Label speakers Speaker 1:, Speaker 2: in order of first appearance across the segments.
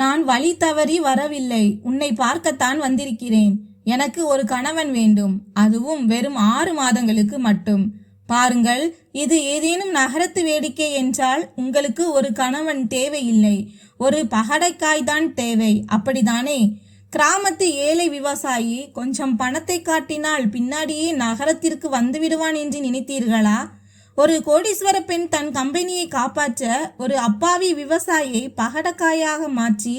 Speaker 1: நான் வழி தவறி வரவில்லை, உன்னை பார்க்கத்தான் வந்திருக்கிறேன். எனக்கு ஒரு கணவன் வேண்டும், அதுவும் வெறும் 6 மாதங்களுக்கு மட்டும். பாருங்கள், இது ஏதேனும் நகரத்து வேடிக்கை என்றால் உங்களுக்கு ஒரு கணவன் தேவையில்லை, ஒரு பகடைக்காய்தான் தேவை, அப்படித்தானே? கிராமத்து ஏழை விவசாயி கொஞ்சம் பணத்தை காட்டினால் பின்னாடியே நகரத்திற்கு வந்துவிடுவான் என்று நினைத்தீர்களா? ஒரு கோடீஸ்வர பெண் தன் கம்பெனியை காப்பாற்ற ஒரு அப்பாவி விவசாயியை பகடக்காயாக மாற்றி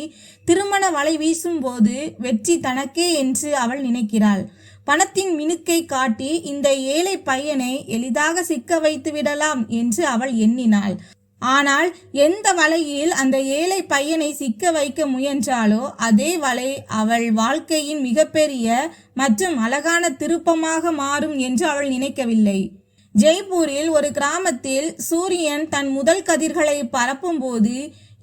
Speaker 1: திருமண வலை வீசும் போது வெற்றி தனக்கே என்று அவள் நினைக்கிறாள். பணத்தின் மினுக்கை காட்டி இந்த ஏழை பையனை எளிதாக சிக்க வைத்து விடலாம் என்று அவள் எண்ணினாள். ஆனால் எந்த வலையில் அந்த ஏழை பையனை சிக்க வைக்க முயன்றாலோ அதே வலை அவள் வாழ்க்கையின் மிகப்பெரிய மற்றும் அழகான திருப்பமாக மாறும் என்று அவள் நினைக்கவில்லை. ஜெய்ப்பூரில் ஒரு கிராமத்தில் சூரியன் தன் முதல் கதிர்களை பரப்பும் போது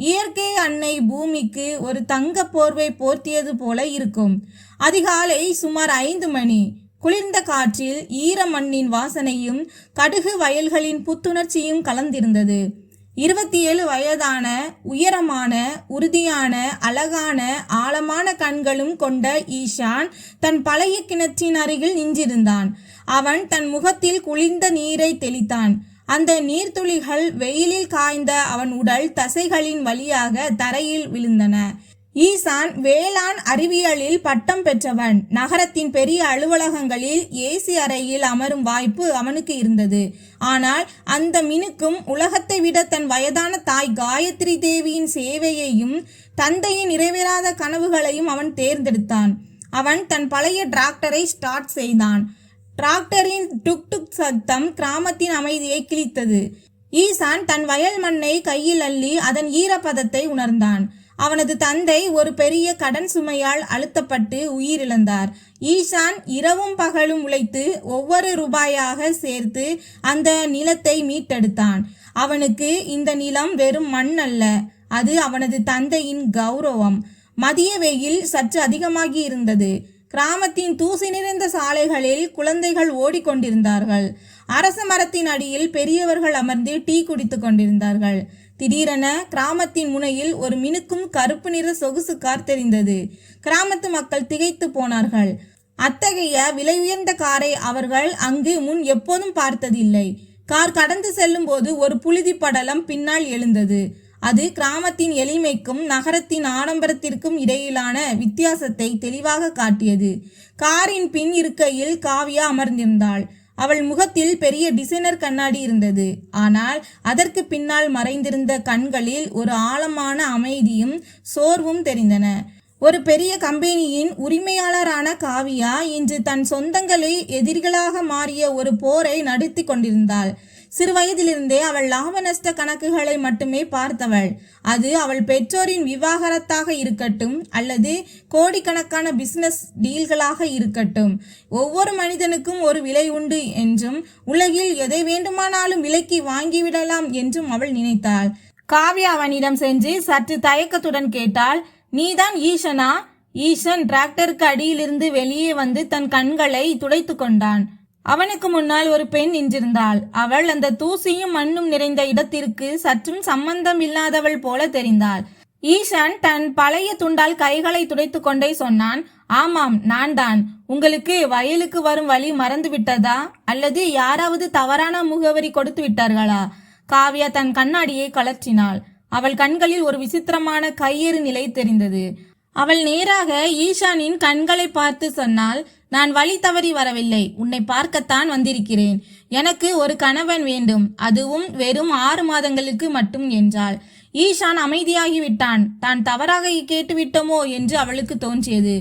Speaker 1: இயற்கை அன்னை பூமிக்கு ஒரு தங்க போர்வை போர்த்தியது போல இருக்கும். அதிகாலை சுமார் 5 மணி. குளிர்ந்த காற்றில் ஈர மண்ணின் வாசனையும் கடுகு வயல்களின் புத்துணர்ச்சியும் கலந்திருந்தது. 27 வயதான, உயரமான, உறுதியான, அழகான, ஆழமான கண்களும் கொண்ட ஈஷான் தன் பழைய கிணற்றின் அருகில் நின்றிருந்தான். அவன் தன் முகத்தில் குளிர்ந்த நீரை தெளித்தான். அந்த நீர்த்துளிகள் வெயிலில் காய்ந்த அவன் உடல் தசைகளின் வழியாக தரையில் விழுந்தன. ஈசான் வேளாண் அறிவியலில் பட்டம் பெற்றவன். நகரத்தின் பெரிய அலுவலகங்களில் ஏசி அறையில் அமரும் வாய்ப்பு அவனுக்கு இருந்தது. ஆனால் அந்த மினுக்கும் உலகத்தை விட தன் வயதான தாய் காயத்ரி தேவியின் சேவையையும் தந்தையின் நிறைவேறாத கனவுகளையும் அவன் தேர்ந்தெடுத்தான். அவன் தன் பழைய டிராக்டரை ஸ்டார்ட் செய்தான். டிராக்டரின் டுக் டுக் சத்தம் கிராமத்தின் அமைதியை கிழித்தது. ஈசான் தன் வயல் மண்ணை கையில் அள்ளி அதன் ஈரப்பதத்தை உணர்ந்தான். அவனது தந்தை ஒரு பெரிய கடன் சுமையால் அழுத்தப்பட்டு உயிரிழந்தார். ஈசான் இரவும் பகலும் உழைத்து ஒவ்வொரு ரூபாயாக சேர்த்து அந்த நிலத்தை மீட்டெடுத்தான். அவனுக்கு இந்த நிலம் வெறும் மண் அல்ல, அது அவனது தந்தையின் கௌரவம். மதிய வெயில் சற்று அதிகமாகி இருந்தது. கிராமத்தின் தூசி நிறைந்த சாலைகளில் குழந்தைகள் ஓடிக்கொண்டிருந்தார்கள். அரச மரத்தின் அடியில் பெரியவர்கள் அமர்ந்து டீ குடித்து கொண்டிருந்தார்கள். திடீரென கிராமத்தின் முனையில் ஒரு மினுக்கும் கருப்பு நிற சொகுசு கார் தெரிந்தது. கிராமத்து மக்கள் திகைத்து போனார்கள். அத்தகைய விலை உயர்ந்த காரை அவர்கள் அங்கு முன் எப்போதும் பார்த்ததில்லை. கார் கடந்து செல்லும் போது ஒரு புழுதி படலம் பின்னால் எழுந்தது. அது கிராமத்தின் எளிமைக்கும் நகரத்தின் ஆடம்பரத்திற்கும் இடையிலான வித்தியாசத்தை தெளிவாக காட்டியது. காரின் பின் இருக்கையில் காவியா அமர்ந்திருந்தாள். அவள் முகத்தில் பெரிய டிசைனர் கண்ணாடி இருந்தது. ஆனால் அதற்கு பின்னால் மறைந்திருந்த கண்களில் ஒரு ஆழமான அமைதியும் சோர்வும் தெரிந்தன. ஒரு பெரிய கம்பெனியின் உரிமையாளரான காவியா இன்று தன் சொந்தங்களே எதிரிகளாக மாறிய ஒரு போரை நடத்தி கொண்டிருந்தாள். சிறுவயதிலிருந்தே அவள் லாப நஷ்ட கணக்குகளை மட்டுமே பார்த்தவள். அது அவள் பெற்றோரின் விவாகரத்தாக இருக்கட்டும் அல்லது கோடிக்கணக்கான பிசினஸ் டீல்களாக இருக்கட்டும், ஒவ்வொரு மனிதனுக்கும் ஒரு விலை உண்டு என்றும் உலகில் எதை வேண்டுமானாலும் விலைக்கு வாங்கிவிடலாம் என்றும் அவள் நினைத்தாள். காவ்யா அவனிடம் சென்று சற்று தயக்கத்துடன் கேட்டாள், நீதான் ஈஷனா? ஈஷன் டிராக்டருக்கு அடியிலிருந்து வெளியே வந்து தன் கண்களை துடைத்து கொண்டான். அவனுக்கு முன்னால் ஒரு பெண் நின்றிருந்தாள். அவள் அந்த தூசியும் மண்ணும் நிறைந்த இடத்திற்கு சற்றும் சம்பந்தம் இல்லாதவள் போல தெரிந்தாள். ஈஷான் தன் பழைய துண்டால் கைகளை துடைத்து கொண்டே சொன்னான், ஆமாம், நான் தான். உங்களுக்கு வயலுக்கு வரும் வழி மறந்து விட்டதா அல்லது யாராவது தவறான முகவரி கொடுத்து விட்டார்களா? காவ்யா தன் கண்ணாடியை கலற்றினாள். அவள் கண்களில் ஒரு விசித்திரமான கையெறு நிலை தெரிந்தது. அவள் நேராக ஈஷானின் கண்களை பார்த்து சொன்னாள், நான் வழி தவறி வரவில்லை, உன்னை பார்க்கத்தான் வந்திருக்கிறேன். எனக்கு ஒரு கணவன் வேண்டும், அதுவும் வெறும் 6 மாதங்களுக்கு மட்டும் என்றாள். ஈஷான் அமைதியாகிவிட்டான். தான் தவறாக கேட்டுவிட்டோமோ என்று அவளுக்கு தோன்றியது.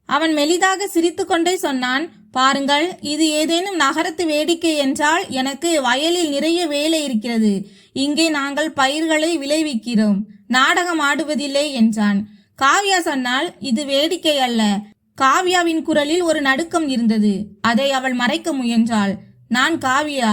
Speaker 1: அவன் மெலிதாக சிரித்து கொண்டே சொன்னான், பாருங்கள், இது ஏதேனும் நகரத்து வேடிக்கை என்றால் எனக்கு வயலில் நிறைய வேலை இருக்கிறது. இங்கே நாங்கள் பயிர்களை விளைவிக்கிறோம், நாடகம் ஆடுவதில்லை என்றான். காவ்யா சொன்னால், இது வேடிக்கை அல்ல. காவ்யாவின் குரலில் ஒரு நடுக்கம் இருந்தது. அதை அவள் மறைக்க முயன்றாள். நான் காவ்யா.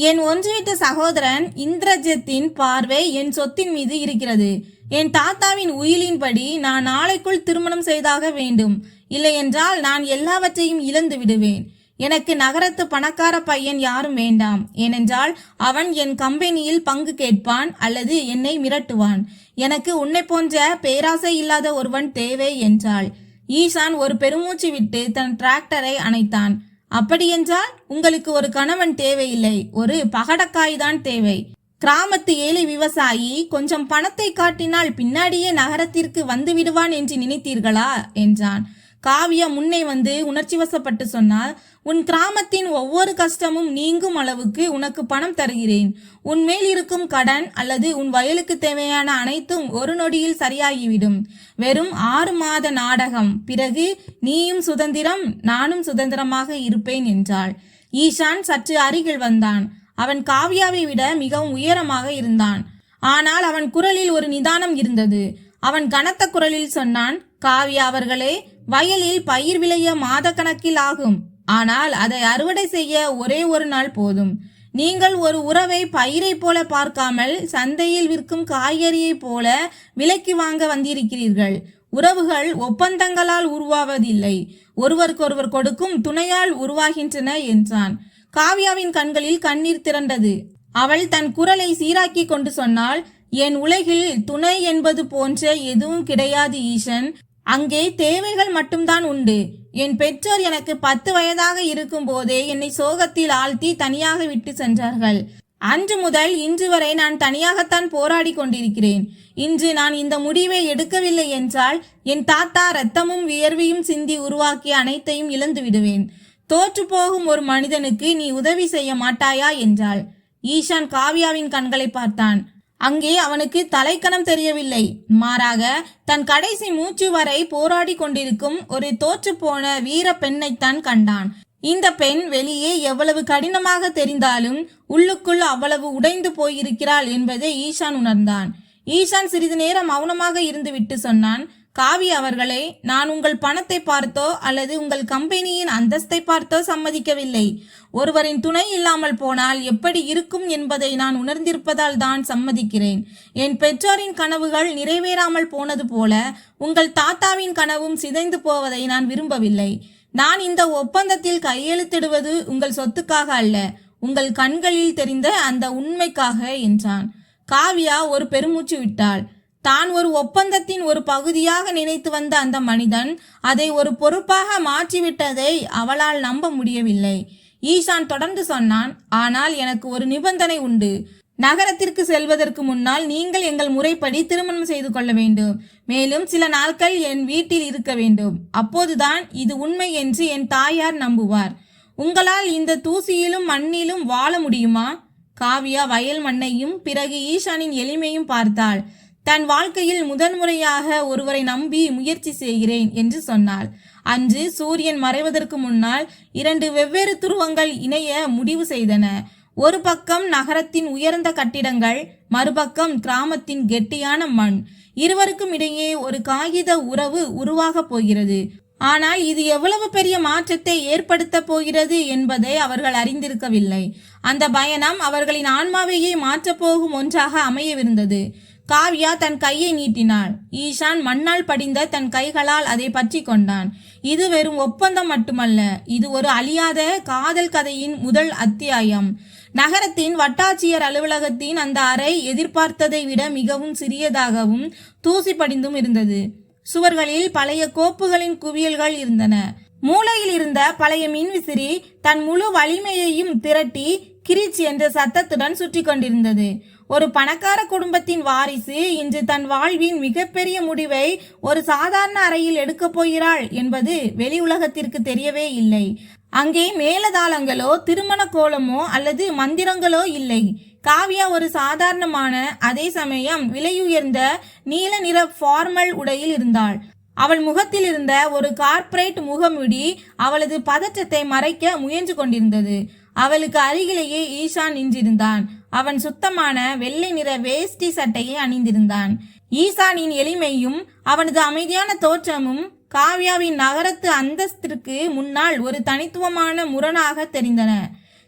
Speaker 1: என் ஒன்றிவிட்ட சகோதரன் இந்திரஜித்தின் பார்வை என் சொத்தின் மீது இருக்கிறது. என் தாத்தாவின் உயிலின்படி நான் நாளைக்குள் திருமணம் செய்தாக வேண்டும். இல்லையென்றால் நான் எல்லாவற்றையும் இழந்து விடுவேன். எனக்கு நகரத்து பணக்கார பையன் யாரும் வேண்டாம். ஏனென்றால் அவன் என் கம்பெனியில் பங்கு கேட்பான் அல்லது என்னை மிரட்டுவான். எனக்கு உன்னை போன்ற பேராசை இல்லாத ஒருவன் தேவை என்றாள். ஈசான் ஒரு பெருமூச்சு விட்டு தன் டிராக்டரை அணைத்தான். அப்படியென்றால் உங்களுக்கு ஒரு கணவன் தேவையில்லை, ஒரு பகடக்காய்தான் தேவை. கிராமத்து ஏழை விவசாயி கொஞ்சம் பணத்தை காட்டினால் பின்னாடியே நகரத்திற்கு வந்து விடுவான் என்று நினைத்தீர்களா என்றான். காவியா முன்னே வந்து உணர்ச்சி வசப்பட்டு சொன்னால், உன் கிராமத்தின் ஒவ்வொரு கஷ்டமும் நீங்கும் அளவுக்கு உனக்கு பணம் தருகிறேன். உன் மேல் இருக்கும் கடன் அல்லது உன் வயலுக்கு தேவையான அனைத்தும் ஒரு நொடியில் சரியாகிவிடும். வெறும் 6 மாத நாடகம், பிறகு நீயும் சுதந்திரம், நானும் சுதந்திரமாக இருப்பேன் என்றாள். ஈசான் சற்று அருகில் வந்தான். அவன் காவியாவை விட மிகவும் உயரமாக இருந்தான். ஆனால் அவன் குரலில் ஒரு நிதானம் இருந்தது. அவன் கனத்த குரலில் சொன்னான், காவியா அவர்களே, வயலில் பயிர் விளைய மாத கணக்கில் ஆகும். ஆனால் அதை அறுவடை செய்ய ஒரே ஒரு நாள் போதும். நீங்கள் ஒரு உறவை பயிரை போல பார்க்காமல் சந்தையில் விற்கும் காய்கறியை போல விலைக்கு வாங்க வந்திருக்கிறீர்கள். உறவுகள் ஒப்பந்தங்களால் உருவாவதில்லை, ஒருவருக்கொருவர் கொடுக்கும் துணையால் உருவாகின்றன என்றான். காவியாவின் கண்களில் கண்ணீர் திரண்டது. அவள் தன் குரலை சீராக்கி கொண்டு சொன்னாள், என் உலகில் துணை என்பது போன்ற எதுவும் கிடையாது ஈசன். அங்கே தேவைகள் மட்டும்தான் உண்டு. என் பெற்றோர் எனக்கு 10 வயதாக இருக்கும் போதே என்னை சோகத்தில் ஆழ்த்தி தனியாக விட்டு சென்றார்கள். அன்று முதல் இன்று வரை நான் தனியாகத்தான் போராடி கொண்டிருக்கிறேன். இன்று நான் இந்த முடிவை எடுக்கவில்லை என்றால் என் தாத்தா இரத்தமும் வியர்வையும் சிந்தி உருவாக்கிய அனைத்தையும் இழந்து விடுவேன். தோற்று போகும் ஒரு மனிதனுக்கு நீ உதவி செய்ய மாட்டாயா என்றாள். ஈசான் காவியாவின் கண்களை பார்த்தான். அங்கே அவனுக்கு தலைக்கணம் தெரியவில்லை. மாறாக தன் கடைசி மூச்சு வரை போராடி கொண்டிருக்கும் ஒரு தோற்று போன வீர பெண்ணைத்தான் கண்டான். இந்த பெண் வெளியே எவ்வளவு கடினமாக தெரிந்தாலும் உள்ளுக்குள் அவ்வளவு உடைந்து போயிருக்கிறாள் என்பதை ஈசான் உணர்ந்தான். ஈசான் சிறிது நேரம் மௌனமாக இருந்துவிட்டு சொன்னான், காவியா அவர்களே, நான் உங்கள் பணத்தை பார்த்தோ அல்லது உங்கள் கம்பெனியின் அந்தஸ்தை பார்த்தோ சம்மதிக்கவில்லை. ஒருவரின் துணை இல்லாமல் போனால் எப்படி இருக்கும் என்பதை நான் உணர்ந்திருப்பதால் தான் சம்மதிக்கிறேன். என் பெற்றோரின் கனவுகள் நிறைவேறாமல் போனது போல உங்கள் தாத்தாவின் கனவும் சிதைந்து போவதை நான் விரும்பவில்லை. நான் இந்த ஒப்பந்தத்தில் கையெழுத்திடுவது உங்கள் சொத்துக்காக அல்ல, உங்கள் கண்களில் தெரிந்த அந்த உண்மைக்காக என்றான். காவியா ஒரு பெருமூச்சு விட்டாள். தான் ஒரு ஒப்பந்தத்தின் ஒரு பகுதியாக நினைத்து வந்த அந்த மனிதன் அதை ஒரு பொறுப்பாக மாற்றிவிட்டதை அவளால் நம்ப முடியவில்லை. ஈசான் தொடர்ந்து சொன்னான், ஆனால் எனக்கு ஒரு நிபந்தனை உண்டு. நகரத்திற்கு செல்வதற்கு முன்னால் நீங்கள் எங்கள் முறைப்படி திருமணம் செய்து கொள்ள வேண்டும். மேலும் சில நாட்கள் என் வீட்டில் இருக்க வேண்டும். அப்போதுதான் இது உண்மை என்று என் தாயார் நம்புவார். உங்களால் இந்த தூசியிலும் மண்ணிலும் வாழ முடியுமா? காவியா வயல் மண்ணையும் பிறகு ஈசானின் எளிமையும் பார்த்தாள். தன் வாழ்க்கையில் முதன்முறையாக ஒருவரை நம்பி முயற்சி செய்கிறேன் என்று சொன்னாள். அன்று சூரியன் மறைவதற்கு முன்னால் 2 வெவ்வேறு துருவங்கள் இணைய முடிவு செய்தன. ஒரு பக்கம் நகரத்தின் உயர்ந்த கட்டிடங்கள், மறுபக்கம் கிராமத்தின் கெட்டியான மண். இருவருக்கும் இடையே ஒரு காகித உறவு உருவாகப் போகிறது. ஆனால் இது எவ்வளவு பெரிய மாற்றத்தை ஏற்படுத்த போகிறது என்பதை அவர்கள் அறிந்திருக்கவில்லை. அந்த பயணம் அவர்களின் ஆன்மாவையே மாற்றப்போகும் ஒன்றாக அமையவிருந்தது. காவியா தன் கையை நீட்டினாள். ஈசான் மண்ணால் படிந்த தன் கைகளால் அதை பற்றி கொண்டான். இது வெறும் ஒப்பந்தம் மட்டுமல்ல, இது ஒரு அழியாத காதல் கதையின் முதல் அத்தியாயம். நகரத்தின் வட்டாட்சியர் அலுவலகத்தின் அந்த அறை எதிர்பார்த்ததை விட மிகவும் சிறியதாகவும் தூசி படிந்தும் இருந்தது. சுவர்களில் பழைய கோப்புகளின் குவியல்கள் இருந்தன. மூலையில் இருந்த பழைய மின்விசிறி தன் முழு வலிமையையும் திரட்டி கிரிச் என்ற சத்தத்துடன் சுற்றி கொண்டிருந்தது. ஒரு பணக்கார குடும்பத்தின் வாரிசு இன்று தன் வாழ்வின் மிகப்பெரிய முடிவை ஒரு சாதாரண அறையில் எடுக்கப் போகிறாள் என்பது வெளி உலகத்திற்கு தெரியவே இல்லை. அங்கே மேலதாளங்களோ திருமண கோலமோ அல்லது மந்திரங்களோ இல்லை. காவியா ஒரு சாதாரணமான, அதே சமயம் விலையுயர்ந்த நீல நிற ஃபார்மல் உடையில் இருந்தாள். அவள் முகத்தில் இருந்த ஒரு கார்ப்பரேட் முகமுடி அவளது பதற்றத்தை மறைக்க முயன்று கொண்டிருந்தது. அவளுக்கு அருகிலேயே ஈசான் நின்றிருந்தான். அவன் சுத்தமான வெள்ளை நிற வேஷ்டி சட்டையை அணிந்திருந்தான். ஈசானின் எளிமையும் அவனது அமைதியான தோற்றமும் காவியாவின் நகரத்து அந்தஸ்திற்கு முன்னால் ஒரு தனித்துவமான முரணாக தெரிந்தன.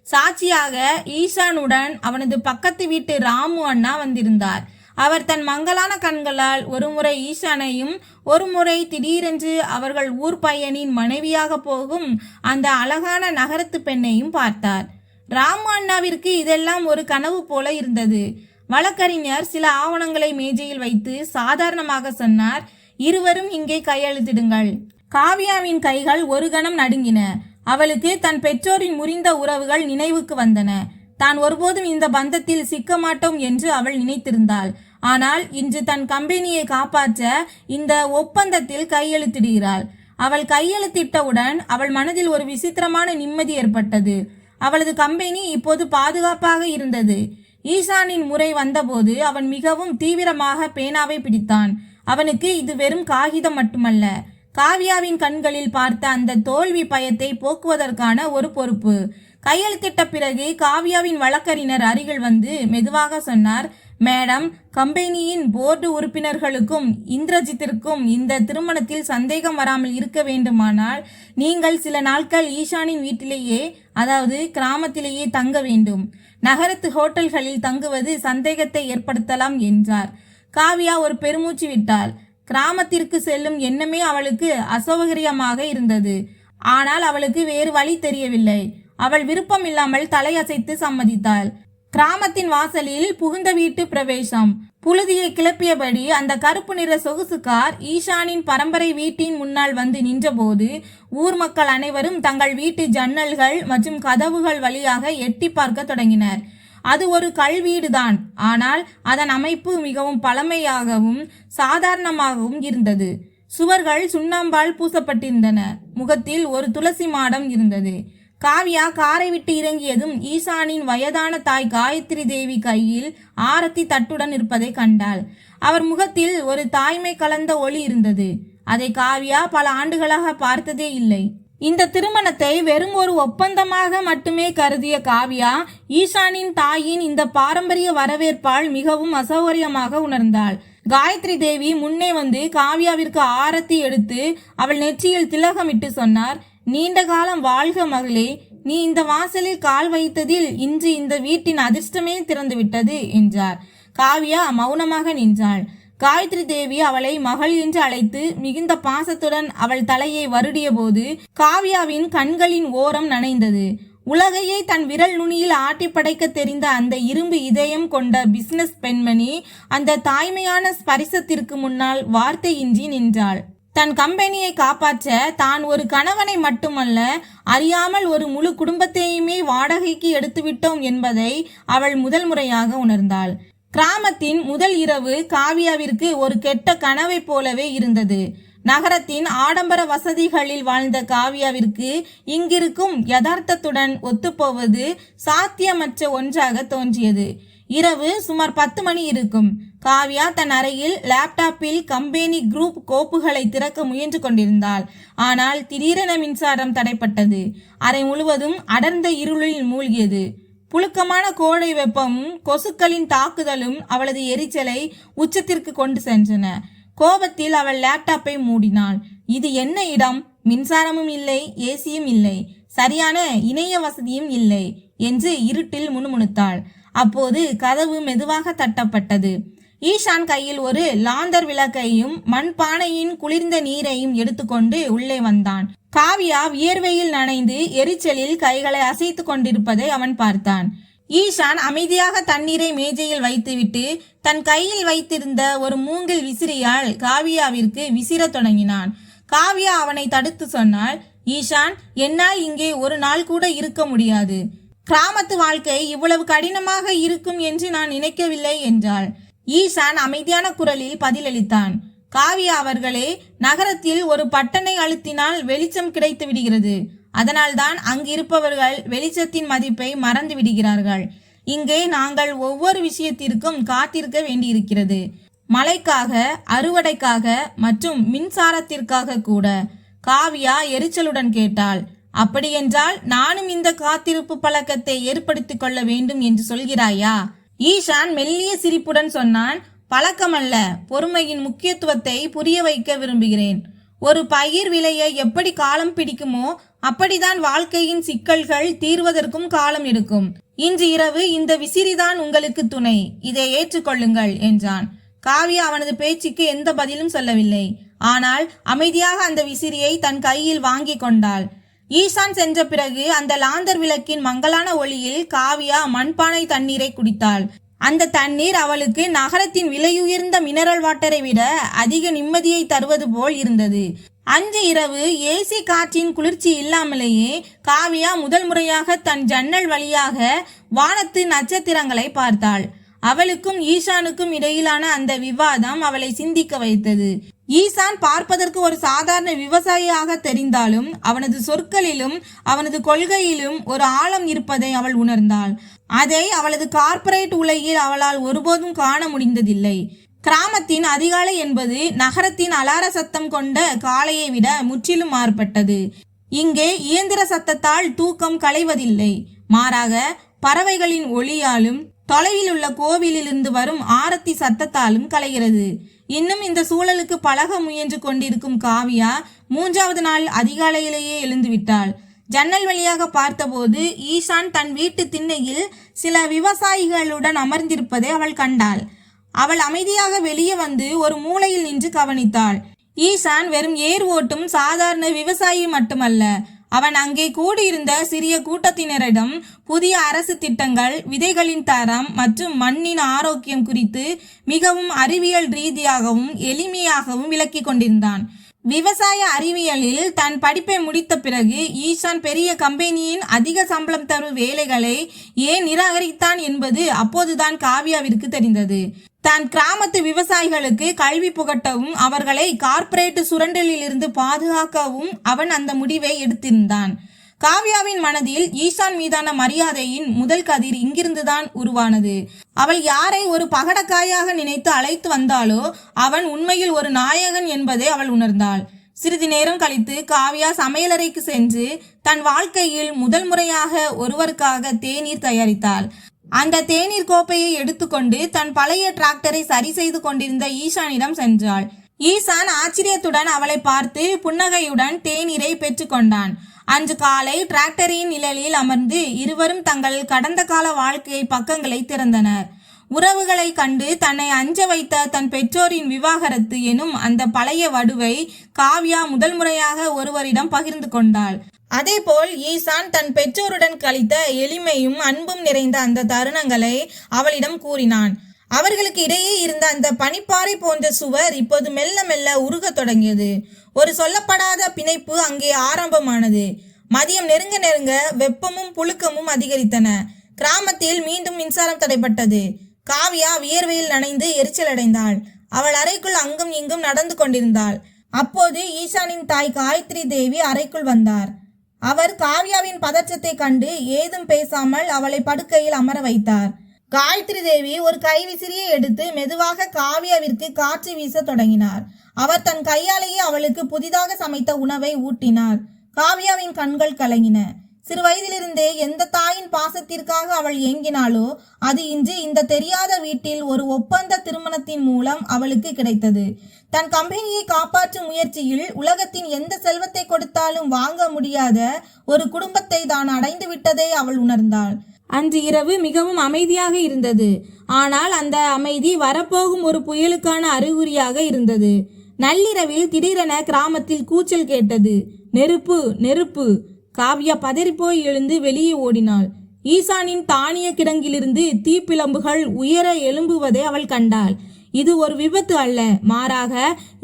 Speaker 1: சாட்சியாக ஈசானுடன் அவனது பக்கத்து வீட்டு ராமு அண்ணா வந்திருந்தார். அவர் தன் மங்கலான கண்களால் ஒருமுறை ஈசானையும் ஒருமுறை திடீரென்று அவர்கள் ஊர் பையனின் மனைவியாக போகும் அந்த அழகான நகரத்து பெண்ணையும் பார்த்தார். ராமு அண்ணாவிற்கு இதெல்லாம் ஒரு கனவு போல இருந்தது. வழக்கறிஞர் சில ஆவணங்களை மேஜையில் வைத்து சாதாரணமாக சொன்னார், இருவரும் இங்கே கையெழுத்திடுங்கள். காவியாவின் கைகள் ஒரு கணம் நடுங்கின. அவளுக்கு தன் பெற்றோரின் முறிந்த உறவுகள் நினைவுக்கு வந்தன. தான் ஒருபோதும் இந்த பந்தத்தில் சிக்க மாட்டோம் என்று அவள் நினைத்திருந்தாள். ஆனால் இன்று தன் கம்பெனியை காப்பாற்ற இந்த ஒப்பந்தத்தில் கையெழுத்திடுகிறாள். அவள் கையெழுத்திட்டவுடன் அவள் மனதில் ஒரு விசித்திரமான நிம்மதி ஏற்பட்டது. அவளது கம்பெனி இப்போது பாதுகாப்பாக இருந்தது. ஈசானின் முறை வந்தபோது அவன் மிகவும் தீவிரமாக பேனாவை பிடித்தான். அவனுக்கு இது வெறும் காகிதம் மட்டுமல்ல, காவியாவின் கண்களில் பார்த்த அந்த தோல்வி பயத்தை போக்குவதற்கான ஒரு பொறுப்பு. கையெழுத்திட்ட பிறகு காவியாவின் வழக்கறிஞர் அருகில் வந்து மெதுவாக சொன்னார், மேடம், கம்பெனியின் போர்டு உறுப்பினர்களுக்கும் இந்திரஜித்திற்கும் இந்த திருமணத்தில் சந்தேகம் வராமல் இருக்க வேண்டுமானால் நீங்கள் சில நாட்கள் ஈஷானின் வீட்டிலேயே, அதாவது கிராமத்திலேயே தங்க வேண்டும். நகரத்து ஹோட்டல்களில் தங்குவது சந்தேகத்தை ஏற்படுத்தலாம் என்றார். காவியா ஒரு பெருமூச்சு விட்டாள். கிராமத்திற்கு செல்லும் எண்ணமே அவளுக்கு அசௌகரியமாக இருந்தது. ஆனால் அவளுக்கு வேறு வழி தெரியவில்லை. அவள் விருப்பம் இல்லாமல் தலையசைத்து சம்மதித்தாள். கிராமத்தின் வாசலில் புகுந்த வீட்டு பிரவேசம். புழுதியை கிளப்பியபடி அந்த கருப்பு நிற சொகுசு கார் ஈஷானின் பரம்பரை வீட்டின் முன்னால் வந்து நின்றபோது ஊர் மக்கள் அனைவரும் தங்கள் வீட்டு ஜன்னல்கள் மற்றும் கதவுகள் வழியாக எட்டி பார்க்க தொடங்கினர். அது ஒரு கல்வீடுதான், ஆனால் அதன் அமைப்பு மிகவும் பழமையாகவும் சாதாரணமாகவும் இருந்தது. சுவர்கள் சுண்ணாம்பால் பூசப்பட்டிருந்தன. முகத்தில் ஒரு துளசி மாடம் இருந்தது. காவியா காரை விட்டு இறங்கியதும் ஈசானின் வயதான தாய் காயத்ரி தேவி கையில் ஆரத்தி தட்டுடன் இருப்பதை கண்டாள். அவர் முகத்தில் ஒரு தாய்மை கலந்த ஒளி இருந்தது. அதை காவியா பல ஆண்டுகளாக பார்த்ததே இல்லை. இந்த திருமணத்தை வெறும் ஒரு ஒப்பந்தமாக மட்டுமே கருதிய காவியா ஈசானின் தாயின் இந்த பாரம்பரிய வரவேற்பால் மிகவும் அசௌகரியமாக உணர்ந்தாள். காயத்ரி தேவி முன்னே வந்து காவியாவிற்கு ஆரத்தி எடுத்து அவள் நெற்றியில் திலகமிட்டு சொன்னார், நீண்ட காலம் வாழ்க மகளே, நீ இந்த வாசலில் கால் வைத்ததில் இன்று இந்த வீட்டின் அதிர்ஷ்டமே திறந்துவிட்டது என்றார். காவியா மௌனமாக நின்றாள். காயத்ரி தேவி அவளை மகள் என்று அழைத்து மிகுந்த பாசத்துடன் அவள் தலையை வருடிய போது காவியாவின் கண்களின் ஓரம் நனைந்தது. உலகையே தன் விரல் நுனியில் ஆட்டி படைக்க தெரிந்த அந்த இரும்பு இதயம் கொண்ட பிசினஸ் பெண்மணி அந்த தாய்மையான ஸ்பரிசத்திற்கு முன்னால் வார்த்தையின்றி நின்றாள். தன் கம்பெனியை காப்பாற்ற தான் ஒரு கணவனை மட்டுமல்ல, அறியாமல் ஒரு முழு குடும்பத்தையுமே வாடகைக்கு எடுத்துவிட்டோம் என்பதை அவள் முதல் முறையாக உணர்ந்தாள். கிராமத்தின் முதல் இரவு காவியாவிற்கு ஒரு கெட்ட கனவை போலவே இருந்தது. நகரத்தின் ஆடம்பர வசதிகளில் வாழ்ந்த காவியாவிற்கு இங்கிருக்கும் யதார்த்தத்துடன் ஒத்துப்போவது சாத்தியமற்ற ஒன்றாக தோன்றியது. இரவு சுமார் 10 மணி இருக்கும். காவியா தன் அறையில் லேப்டாப்பில் கம்பெனி குரூப் கோப்புகளை திறக்க முயன்று கொண்டிருந்தாள். ஆனால் திடீரென மின்சாரம் தடைப்பட்டது. அறை முழுவதும் அடர்ந்த இருளில் மூழ்கியது. புழுக்கமான கோடை வெப்பமும் கொசுக்களின் தாக்குதலும் அவளது எரிச்சலை உச்சத்திற்கு கொண்டு சென்றன. கோபத்தில் அவள் லேப்டாப்பை மூடினாள். இது என்ன இடம்? மின்சாரமும் இல்லை, ஏசியும் இல்லை, சரியான இணைய வசதியும் இல்லை என்று இருட்டில் முணுமுணுத்தாள். அப்போது கதவு மெதுவாக தட்டப்பட்டது. ஈஷான் கையில் ஒரு லாந்தர் விளக்கையும் மண்பானையின் குளிர்ந்த நீரையும் எடுத்துக்கொண்டு உள்ளே வந்தான். காவியா வியர்வையில் நனைந்து எரிச்சலில் கைகளை அசைத்து கொண்டிருப்பதை அவன் பார்த்தான். ஈஷான் அமைதியாக தண்ணீரை மேஜையில் வைத்துவிட்டு தன் கையில் வைத்திருந்த ஒரு மூங்கில் விசிறியால் காவியாவிற்கு விசிற தொடங்கினான். காவியா அவனை தடுத்து சொன்னாள், ஈஷான், என்னால் இங்கே ஒரு நாள் கூட இருக்க முடியாது. கிராமத்து வாழ்க்கை இவ்வளவு கடினமாக இருக்கும் என்று நான் நினைக்கவில்லை என்றாள். ஈஷான் அமைதியான குரலில் பதிலளித்தான், காவியா அவர்களே, நகரத்தில் ஒரு பட்டனை அழுத்தினால் வெளிச்சம் கிடைத்து விடுகிறது. அதனால்தான் அங்கிருப்பவர்கள் வெளிச்சத்தின் மதிப்பை மறந்து விடுகிறார்கள். இங்கே நாங்கள் ஒவ்வொரு விஷயத்திற்கும் காத்திருக்க வேண்டியிருக்கிறது. மழைக்காக, அறுவடைக்காக மற்றும் மின்சாரத்திற்காக கூட. காவியா எரிச்சலுடன் கேட்டாள், அப்படியென்றால் நானும் இந்த காத்திருப்பு பழக்கத்தை ஏற்படுத்திக் கொள்ள வேண்டும் என்று சொல்கிறாயா? ஈஷான் மெல்லிய சிரிப்புடன் சொன்னான், பழக்கமல்ல, பொறுமையின் முக்கியத்துவத்தை புரிய வைக்க விரும்புகிறேன். ஒரு பயிர் விளைய எப்படி காலம் பிடிக்குமோ அப்படிதான் வாழ்க்கையின் சிக்கல்கள் தீர்வதற்கும் காலம் எடுக்கும். இன்று இரவு இந்த விசிறிதான் உங்களுக்கு துணை, இதை ஏற்றுக்கொள்ளுங்கள் என்றான். காவியா அவனது பேச்சுக்கு எந்த பதிலும் சொல்லவில்லை. ஆனால் அமைதியாக அந்த விசிறியை தன் கையில் வாங்கி கொண்டாள். ஈஷான் சென்ற பிறகு அந்த லாந்தர் விளக்கின் மங்கலான ஒளியில் காவியா மண்பானை தண்ணீரை குடித்தாள். அந்த தண்ணீர் அவளுக்கு நகரத்தின் விலையுயர்ந்த மினரல் வாட்டரை விட அதிக நிம்மதியை தருவது போல் இருந்தது. அன்று இரவு ஏசி காற்றின் குளிர்ச்சி இல்லாமலேயே காவியா முதல் முறையாக தன் ஜன்னல் வழியாக வானத்து நட்சத்திரங்களை பார்த்தாள். அவளுக்கும் ஈசானுக்கும் இடையிலான அந்த விவாதம் அவளை சிந்திக்க வைத்தது. ஈசான் பார்ப்பதற்கு ஒரு சாதாரண விவசாயியாக தெரிந்தாலும் அவனது சொற்களிலும் அவனது கொள்கையிலும் ஒரு ஆழம் இருப்பதை அவள் உணர்ந்தாள். அதை அவளது கார்ப்பரேட் உலகில் அவளால் ஒருபோதும் காண முடிந்ததில்லை. கிராமத்தின் அதிகாலை என்பது நகரத்தின் அலார சத்தம் கொண்ட காலையை விட முற்றிலும் மாறுபட்டது. இங்கே இயந்திர சத்தத்தால் தூக்கம் களைவதில்லை, மாறாக பறவைகளின் ஒளியாலும் தொலைவில் உள்ள கோவிலிருந்து வரும் ஆரத்தி சத்தத்தாலும் கலைகிறது. இன்னும் இந்த சூழலுக்கு பழக முயன்று கொண்டிருக்கும் காவியா 3வது நாள் அதிகாலையிலேயே எழுந்துவிட்டாள். ஜன்னல் வழியாக பார்த்தபோது ஈசான் தன் வீட்டு திண்ணையில் சில விவசாயிகளுடன் அமர்ந்திருப்பதை அவள் கண்டாள். அவள் அமைதியாக வெளியே வந்து ஒரு மூலையில் நின்று கவனித்தாள். ஈசான் வெறும் ஏர் ஓட்டும் சாதாரண விவசாயி மட்டுமல்ல, அவன் அங்கே கூடியிருந்த சிறிய கூட்டத்தினரிடம் புதிய அரசு திட்டங்கள், விதைகளின் தரம் மற்றும் மண்ணின் ஆரோக்கியம் குறித்து மிகவும் அறிவியல் ரீதியாகவும் எளிமையாகவும் விளக்கி கொண்டிருந்தான். விவசாய அறிவியலில் தன் படிப்பை முடித்த பிறகு ஈசான் பெரிய கம்பெனியின் அதிக சம்பளம் தரும் வேலைகளை ஏன் நிராகரித்தான் என்பது அப்போதுதான் காவியாவிற்கு தெரிந்தது. தன் கிராமத்து விவசாயிகளுக்கு கல்வி புகட்டவும் அவர்களை கார்ப்பரேட் சுரண்டலில் இருந்து பாதுகாக்கவும் அவன் அந்த முடிவை எடுத்திருந்தான். காவியாவின் மனதில் ஈசான் மீதான மரியாதையின் முதல் கதிர் இங்கிருந்துதான் உருவானது. அவள் யாரை ஒரு பகடக்காயாக நினைத்து அழைத்து வந்தாலோ அவன் உண்மையில் ஒரு நாயகன் என்பதை அவள் உணர்ந்தாள். சிறிது நேரம் கழித்து காவியா சமையலறைக்கு சென்று தன் வாழ்க்கையில் முதல் முறையாக ஒருவருக்காக தேநீர் தயாரித்தாள். அந்த தேநீர் கோப்பையை எடுத்துக்கொண்டு தன் பழைய டிராக்டரை சரி செய்து கொண்டிருந்த ஈசானிடம் சென்றாள். ஈசான் ஆச்சரியத்துடன் அவளை பார்த்து புன்னகையுடன் தேநீரை பெற்றுக்கொண்டான். அன்று காலை டிராக்டரின் நிழலில் அமர்ந்து இருவரும் தங்கள் கடந்த கால வாழ்க்கை பக்கங்களை திறந்தனர். உறவுகளை கண்டு தன்னை அஞ்ச வைத்த தன் பெற்றோரின் விவாகரத்து எனும் அந்த பழைய வடுவை காவியா முதல் முறையாக ஒருவரிடம் பகிர்ந்து கொண்டாள். அதேபோல் ஈசான் தன் பெற்றோருடன் கழித்த எளிமையும் அன்பும் நிறைந்த அந்த தருணங்களை அவளிடம் கூறினான். அவர்களுக்கு இடையே இருந்த அந்த பனிப்பாறை போன்ற சுவர் இப்போது மெல்ல மெல்ல உருகத் தொடங்கியது. ஒரு சொல்லப்படாத பிணைப்பு அங்கே ஆரம்பமானது. மதியம் நெருங்க நெருங்க வெப்பமும் புழுக்கமும் அதிகரித்தன. கிராமத்தில் மீண்டும் மின்சாரம் தடைப்பட்டது. காவியா வியர்வையில் நனைந்து எரிச்சல் அடைந்தாள். அவள் அறைக்குள் அங்கும் இங்கும் நடந்து கொண்டிருந்தாள். அப்போது ஈசானின் தாய் காயத்ரி தேவி அறைக்குள் வந்தார். அவர் காவியாவின் பதற்றத்தை கண்டு ஏதும் பேசாமல் அவளை படுக்கையில் அமர வைத்தார். காயத்ரி தேவி ஒரு கைவிசிறியை எடுத்து மெதுவாக காவியாவிற்கு காற்று வீச தொடங்கினார். அவர் தன் கையாலேயே அவளுக்கு புதிதாக சமைத்த உணவை ஊட்டினார். காவியாவின் கண்கள் கலங்கின. சிறு வயதிலிருந்தே எந்த தாயின் பாசத்திற்காக அவள் ஏங்கினாளோ அது இன்று இந்த தெரியாத வீட்டில் ஒரு ஒப்பந்த திருமணத்தின் மூலம் அவளுக்கு கிடைத்தது. தன் கம்பெனியை காப்பாற்றும் முயற்சியில் உலகத்தின் எந்த செல்வத்தை கொடுத்தாலும் வாங்க முடியாத ஒரு குடும்பத்தை தான் அடைந்து விட்டதை அவள் உணர்ந்தாள். அன்று இரவு மிகவும் அமைதியாக இருந்தது. ஆனால் அந்த அமைதி வரப்போகும் ஒரு புயலுக்கான அறிகுறியாக இருந்தது. நள்ளிரவில் திடீரென கிராமத்தில் கூச்சல் கேட்டது. நெருப்பு, நெருப்பு! காவியா பதறிப்போய் எழுந்து வெளியே ஓடினாள். ஈசானின் தானிய கிடங்கிலிருந்து தீப்பிழம்புகள் உயர எழும்புவதை அவள் கண்டாள். இது ஒரு விபத்து அல்ல, மாறாக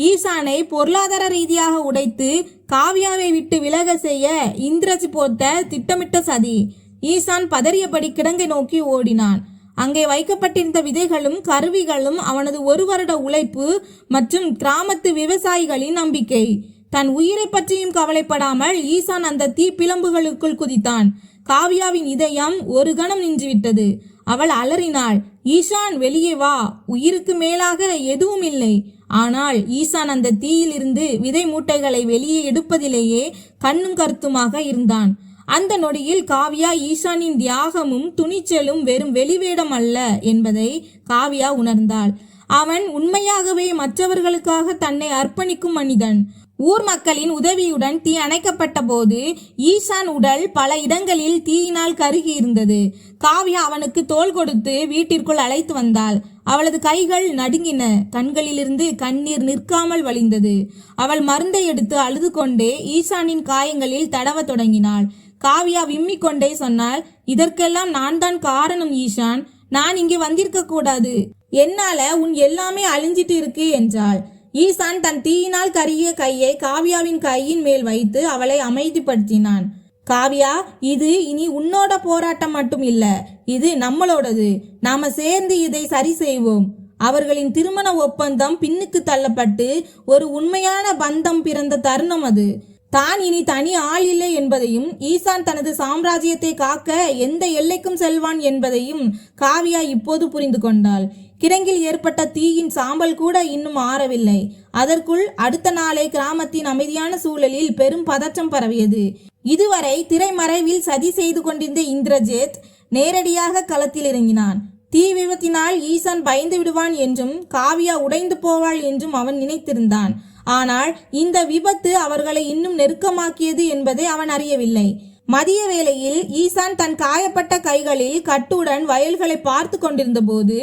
Speaker 1: ஈசானை பொருளாதார ரீதியாக உடைத்து காவியாவை விட்டு விலக செய்ய இந்திரஜி போட்ட திட்டமிட்ட சதி. ஈசான் பதறியபடி கிடங்கை நோக்கி ஓடினான். அங்கே வைக்கப்பட்டிருந்த விதைகளும் கருவிகளும் அவனது ஒரு வருட உழைப்பு மற்றும் கிராமத்து விவசாயிகளின் நம்பிக்கை. தன் உயிரை பற்றியும் கவலைப்படாமல் ஈசான் அந்த தீப்பிழம்புகளுக்குள் குதித்தான். காவியாவின் இதயம் ஒரு கணம் நின்றுவிட்டது. அவள் அலறினாள். ஈசான், வெளியே வா, உயிருக்கு மேலாக எதுவும் இல்லை. ஆனால் ஈசான் அந்த தீயிலிருந்து விதை மூட்டைகளை வெளியே எடுப்பதிலேயே கண்ணும் கருத்துமாக இருந்தான். அந்த நொடியில் காவியா ஈசானின் தியாகமும் துணிச்சலும் வெறும் வெளிவேடம் அல்ல என்பதை காவியா உணர்ந்தாள். அவன் உண்மையாகவே மற்றவர்களுக்காக தன்னை அர்ப்பணிக்கும் மனிதன். ஊர் மக்களின் உதவியுடன் தீ அணைக்கப்பட்ட போது ஈசான் உடல் பல இடங்களில் தீயினால் கருகி இருந்தது. காவியா அவனுக்கு தோள் கொடுத்து வீட்டிற்குள் அழைத்து வந்தாள். அவளது கைகள் நடுங்கின. கண்களிலிருந்து கண்ணீர் நிற்காமல் வழிந்தது. அவள் மருந்தை எடுத்து அழுது கொண்டே ஈசானின் காயங்களில் தடவ தொடங்கினாள். காவியா விம்மிக் கொண்டே சொன்னாள், இதற்கெல்லாம் நான் தான் காரணம் ஈசான். நான் இங்கே வந்திருக்க கூடாது. என்னால உன் எல்லாமே அழிஞ்சிட்டு இருக்கு என்றாள். ஈசான் தன் தீயினால் கருகிய கையை காவியாவின் கையின் மேல் வைத்து அவளை அமைதிப்படுத்தினான். காவியா, இது இனி உன்னோட போராட்டம் மட்டும் இல்ல, இது நம்மளோடது. நாம சேர்ந்து இதை சரி செய்வோம். அவர்களின் திருமண ஒப்பந்தம் பின்னுக்கு தள்ளப்பட்டு ஒரு உண்மையான பந்தம் பிறந்த தருணம் அது. தான் இனி தனி ஆள் இல்லை என்பதையும், ஈசான் தனது சாம்ராஜ்யத்தை காக்க எந்த எல்லைக்கும் செல்வான் என்பதையும் காவியா இப்போது புரிந்து கொண்டாள். கிடங்கில் ஏற்பட்ட தீயின் சாம்பல் கூட இன்னும் ஆறவில்லை. அதற்குள் அடுத்த நாளை கிராமத்தின் அமைதியான சூழலில் பெரும் பதற்றம் பரவியது. இதுவரை திரைமறைவில் சதி செய்து கொண்டிருந்த இந்திரஜித் நேரடியாக களத்தில் இறங்கினான். தீ விபத்தினால் ஈசான் பயந்து விடுவான் என்றும் காவியா உடைந்து போவாள் என்றும் அவன் நினைத்திருந்தான். ஆனால் இந்த விபத்து அவர்களை இன்னும் நெருக்கமாக்கியது என்பதை அவன் அறியவில்லை. மதிய வேளையில் ஈசான் தன் காயப்பட்ட கைகளில் கட்டுடன் வயல்களை பார்த்து கொண்டிருந்த போது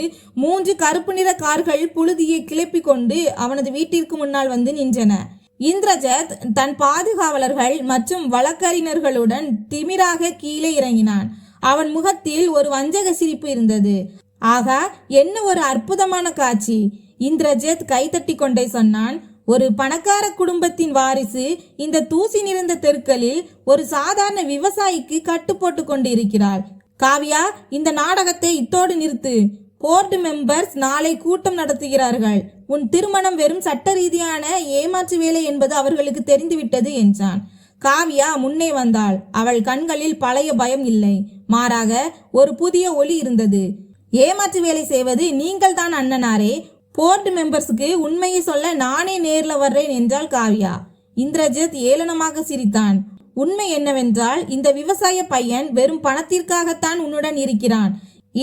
Speaker 1: 3 கருப்பு நிற கார்கள் புழுதியை கிளப்பி கொண்டு அவனது வீட்டிற்கு முன்னால் வந்து நின்றன. இந்திரஜித் தன் பாதுகாவலர்கள் மற்றும் வழக்கறிஞர்களுடன் திமிராக கீழே இறங்கினான். அவன் முகத்தில் ஒரு வஞ்சக சிரிப்பு இருந்தது. ஆகா, என்ன ஒரு அற்புதமான காட்சி! இந்திரஜித் கைத்தட்டி கொண்டே சொன்னான். ஒரு பணக்கார குடும்பத்தின் வாரிசு இந்த தூசி நிறைந்த தெருக்களில் ஒரு சாதாரண விவசாயிக்கு கட்டு போட்டு கொண்டு இருக்கிறாள். காவியா, இந்த நாடகத்தை இத்தோடு நிறுத்து. போர்டு மெம்பர்ஸ் நாளை கூட்டம் நடத்துகிறார்கள். உன் திருமணம் வெறும் சட்ட ரீதியான ஏமாற்று வேலை என்பது அவர்களுக்கு தெரிந்துவிட்டது என்றான். காவியா முன்னே வந்தாள். அவள் கண்களில் பழைய பயம் இல்லை, மாறாக ஒரு புதிய ஒளி இருந்தது. ஏமாற்று வேலை செய்வது நீங்கள் தான் அண்ணனாரே. போர்டு மெம்பர்ஸுக்கு உண்மையை சொல்ல நானே நேர்ல வர்றேன் என்றாள் காவியா. இந்திரஜித் ஏளனமாக சிரித்தான். உண்மை என்னவென்றால் இந்த விவசாய பையன் வெறும் பணத்திற்காகத்தான் உன்னுடன் இருக்கிறான்.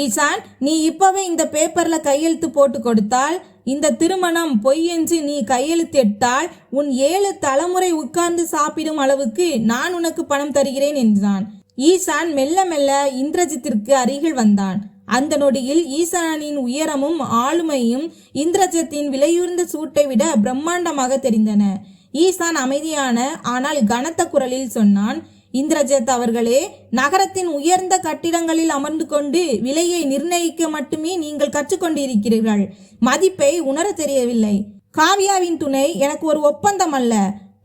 Speaker 1: ஈசான், நீ இப்பவே இந்த பேப்பர்ல கையெழுத்து போட்டு கொடுத்தால், இந்த திருமணம் பொய் என்று நீ கையெழுத்திட்டால் உன் 7 தலைமுறை உட்கார்ந்து சாப்பிடும் அளவுக்கு நான் உனக்கு பணம் தருகிறேன் என்றான். ஈசான் மெல்ல மெல்ல இந்திரஜித்திற்கு அருகில் வந்தான். அந்த நொடியில் ஈசானின் உயரமும் ஆளுமையும் இந்திரஜித்தின் விலையுயர்ந்த சூட்டை விட பிரம்மாண்டமாக தெரிந்தன. ஈசான் அமைதியான ஆனால் கனத்த குரலில் சொன்னான். இந்திரஜித் அவர்களே, நகரத்தின் உயர்ந்த கட்டிடங்களில் அமர்ந்து கொண்டு விலையை நிர்ணயிக்க மட்டுமே நீங்கள் கற்றுக்கொண்டிருக்கிறீர்கள். மதிப்பை உணர தெரியவில்லை. காவியாவின் துணை எனக்கு ஒரு ஒப்பந்தம் அல்ல.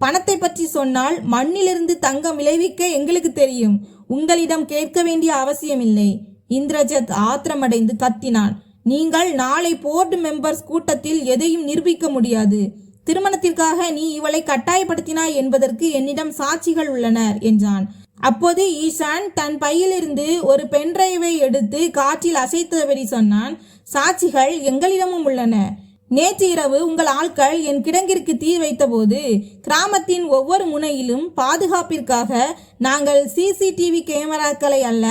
Speaker 1: பணத்தை பற்றி சொன்னால் மண்ணிலிருந்து தங்கம் விளைவிக்க எங்களுக்கு தெரியும். உங்களிடம் கேட்க வேண்டிய அவசியமில்லை. இந்திரஜித் ஆத்திரமடைந்து கத்தினான். நீங்கள் நாளை போர்டு மெம்பர்ஸ் கூட்டத்தில் எதையும் நிரூபிக்க முடியாது. திருமணத்திற்காக நீ இவளை கட்டாயப்படுத்தினாய் என்பதற்கு என்னிடம் சாட்சிகள் உள்ளனர் என்றான். அப்போது ஈசான் தன் பையிலிருந்து ஒரு பென்டிரைவை எடுத்து காற்றில் அசைத்தபடி சொன்னான். சாட்சிகள் எங்களிடமும் உள்ளன. நேற்று இரவு உங்கள் ஆட்கள் என் கிடங்கிற்கு தீ வைத்தபோது கிராமத்தின் ஒவ்வொரு முனையிலும் பாதுகாப்பிற்காக நாங்கள் சிசிடிவி கேமராக்களை அல்ல,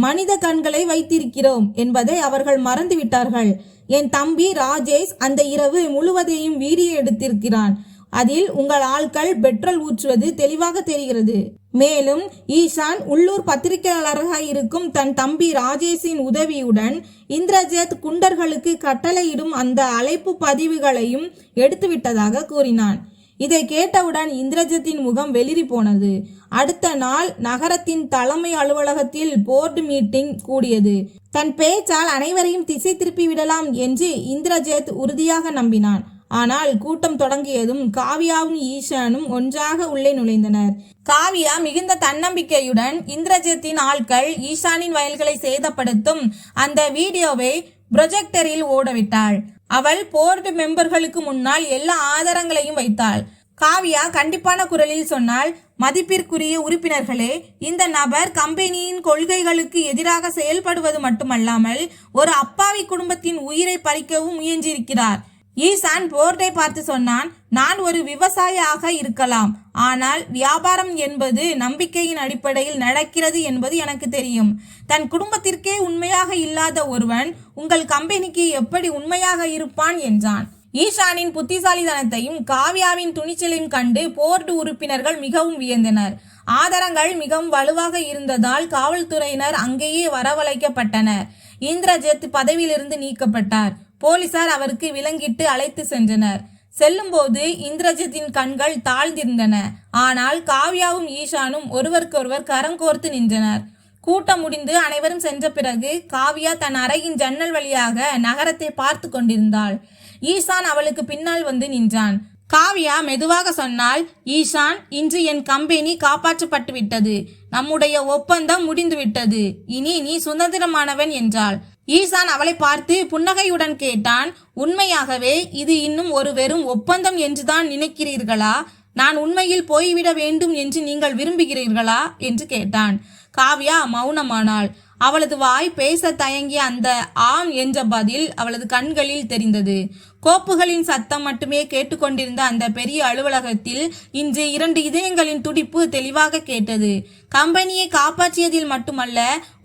Speaker 1: மனித கண்களை வைத்திருக்கிறோம் என்பதை அவர்கள் மறந்துவிட்டார்கள். என் தம்பி ராஜேஷ் அந்த இரவு முழுவதையும் வீடியோ எடுத்திருக்கிறான். அதில் உங்கள் ஆட்கள் பெட்ரோல் ஊற்றுவது தெளிவாக தெரிகிறது. மேலும் ஈசான் உள்ளூர் பத்திரிகையாளராக இருக்கும் தன் தம்பி ராஜேஷின் உதவியுடன் இந்திரஜித் குண்டர்களுக்கு கட்டளையிடும் அந்த அழைப்பு பதிவுகளையும் எடுத்துவிட்டதாக கூறினான். இதை கேட்டவுடன் இந்திரஜித்தின் முகம் வெளிரி போனது. அடுத்த நாள் நகரத்தின் தலைமை அலுவலகத்தில் போர்டு மீட்டிங் கூடியது. தன் பேச்சால் அனைவரையும் திசை திருப்பி விடலாம் என்று இந்திரஜித் உறுதியாக நம்பினான். ஆனால் கூட்டம் தொடங்கியதும் காவியாவும் ஈசானும் ஒன்றாக உள்ளே நுழைந்தனர். காவியா மிகுந்த தன்னம்பிக்கையுடன் இந்திரஜித்தின் ஆட்கள் ஈசானின் வயல்களை சேதப்படுத்தும் அந்த வீடியோவை ப்ரொஜெக்டரில் ஓடவிட்டாள். அவள் போர்டு மெம்பர்களுக்கு முன்னால் எல்லா ஆதாரங்களையும் வைத்தாள். காவியா கண்டிப்பான குரலில் சொன்னால், மதிப்பிற்குரிய உறுப்பினர்களே, இந்த நபர் கம்பெனியின் கொள்கைகளுக்கு எதிராக செயல்படுவது மட்டுமல்லாமல் ஒரு அப்பாவி குடும்பத்தின் உயிரை பறிக்கவும் முயன்றிருக்கிறார். ஈசான் போர்டை பார்த்து சொன்னான். நான் ஒரு விவசாயியாக இருக்கலாம், ஆனால் வியாபாரம் என்பது நம்பிக்கையின் அடிப்படையில் நடக்கிறது என்பது எனக்கு தெரியும். தன் குடும்பத்திற்கே உண்மையாக இல்லாத ஒருவன் உங்கள் கம்பெனிக்கு எப்படி உண்மையாக இருப்பான் என்றான். ஈசானின் புத்திசாலித்தனத்தையும் காவியாவின் துணிச்சலையும் கண்டு போர்டு உறுப்பினர்கள் மிகவும் வியந்தனர். ஆதாரங்கள் மிகவும் வலுவாக இருந்ததால் காவல்துறையினர் அங்கேயே வரவழைக்கப்பட்டனர். இந்திரஜித் பதவியிலிருந்து நீக்கப்பட்டார். போலீசார் அவருக்கு விலங்கிட்டு அழைத்து சென்றனர். செல்லும்போது இந்திரஜித்தின் கண்கள் தாழ்ந்திருந்தன. ஆனால் காவியாவும் ஈசானும் ஒருவருக்கொருவர் கரம் கோர்த்து நின்றனர். கூட்டம் முடிந்து அனைவரும் சென்ற பிறகு காவியா தன் அறையின் ஜன்னல் வழியாக நகரத்தை பார்த்து கொண்டிருந்தாள். ஈசான் அவளுக்கு பின்னால் வந்து நின்றான். காவியா மெதுவாக சொன்னாள், ஈசான், இன்று என் கம்பெனி காப்பாற்றப்பட்டு விட்டது. நம்முடைய ஒப்பந்தம் முடிந்துவிட்டது. இனி நீ சுதந்திரமானவன் என்றாள். ஈசான் அவளை பார்த்து புன்னகையுடன் கேட்டான், உண்மையாகவே இது இன்னும் ஒரு வெறும் ஒப்பந்தம் என்றுதான் நினைக்கிறீர்களா? நான் உண்மையில் போய்விட வேண்டும் என்று நீங்கள் விரும்புகிறீர்களா என்று கேட்டான். காவியா மௌனமானாள். அவளது வாய் பேச தயங்கிய அந்த ஆம் என்ற பதில் அவளது கண்களில் தெரிந்தது. கோப்புகளின் சத்தம் மட்டுமே கேட்டுக்கொண்டிருந்த அந்த பெரிய அலுவலகத்தில் இன்று 2 இதயங்களின் துடிப்பு தெளிவாக கேட்டது. கம்பெனியை காப்பாற்றியதில் மட்டுமல்ல,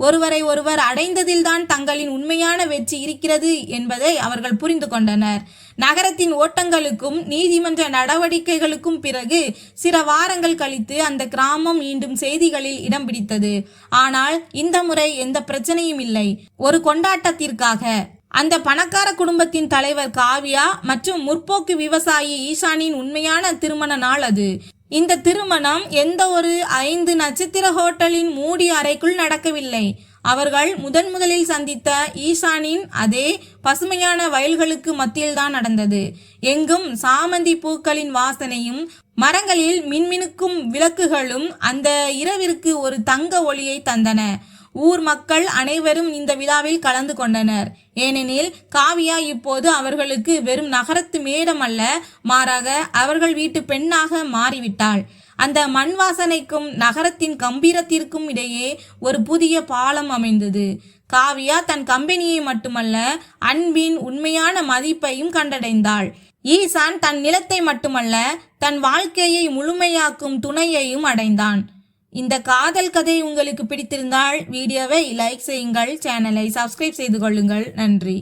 Speaker 1: ஒருவரை ஒருவர் அடைந்ததில்தான் தங்களின் உண்மையான வெற்றி இருக்கிறது என்பதை அவர்கள் புரிந்து கொண்டனர். நகரத்தின் ஓட்டங்களுக்கும் நீதிமன்ற நடவடிக்கைகளுக்கும் பிறகு சில வாரங்கள் கழித்து அந்த கிராமம் மீண்டும் செய்திகளில் இடம் பிடித்தது. ஆனால் இந்த முறை எந்த பிரச்சனையும் இல்லை. ஒரு கொண்டாட்டத்திற்காக அந்த பணக்கார குடும்பத்தின் தலைவர் காவியா மற்றும் முற்போக்கு விவசாயி ஈசானின் உண்மையான திருமண நாள் அது. இந்த திருமணம் எந்த ஒரு 5 நட்சத்திர ஹோட்டலின் மூடிய அறைக்குள் நடக்கவில்லை. அவர்கள் முதலில் சந்தித்த ஈசானின் அதே பசுமையான வயல்களுக்கு மத்தியில்தான் நடந்தது. எங்கும் சாமந்தி பூக்களின் வாசனையும் மரங்களில் மின்மினுக்கும் விளக்குகளும் அந்த இரவிற்கு ஒரு தங்க ஒளியை தந்தன. ஊர் மக்கள் அனைவரும் இந்த விழாவில் கலந்து கொண்டனர். ஏனெனில் காவியா இப்போது அவர்களுக்கு வெறும் நகரத்து மேடம் அல்ல, மாறாக அவர்கள் வீட்டு பெண்ணாக மாறிவிட்டாள். அந்த மண் வாசனைக்கும் நகரத்தின் கம்பீரத்திற்கும் இடையே ஒரு புதிய பாலம் அமைந்தது. காவியா தன் கம்பெனியை மட்டுமல்ல, அன்பின் உண்மையான மதிப்பையும் கண்டடைந்தாள். ஈசான் தன் நிலத்தை மட்டுமல்ல, தன் வாழ்க்கையை முழுமையாக்கும் துணையையும் அடைந்தான். இந்த காதல் கதை உங்களுக்கு பிடித்திருந்தால் வீடியோவை லைக் செய்யுங்கள், சேனலை சப்ஸ்கிரைப் செய்து கொள்ளுங்கள். நன்றி.